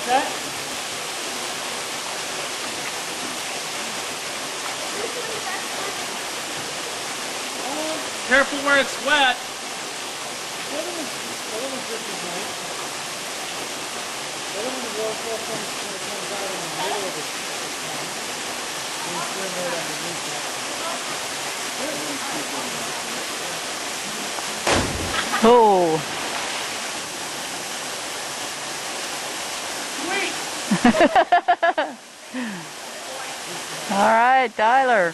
Set. Careful where it's wet. The other one's just as nice. The other one, the waterfall comes out in the middle of the pond. And you swim right underneath that. Oh. All right, Tyler.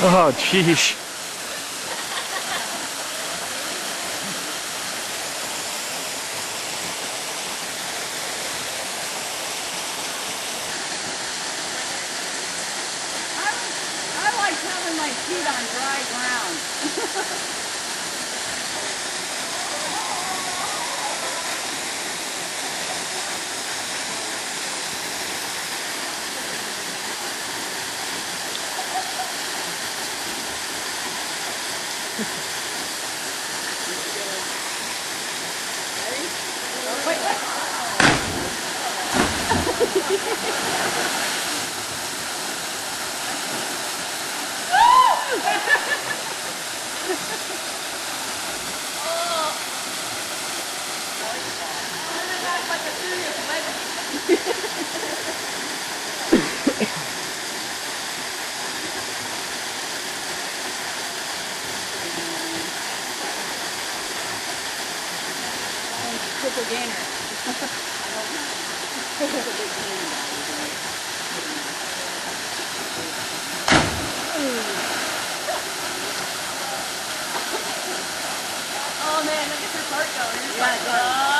Oh, jeez. I like having my feet on dry ground. Triple gainer. Oh man, look at this heart going. Yeah,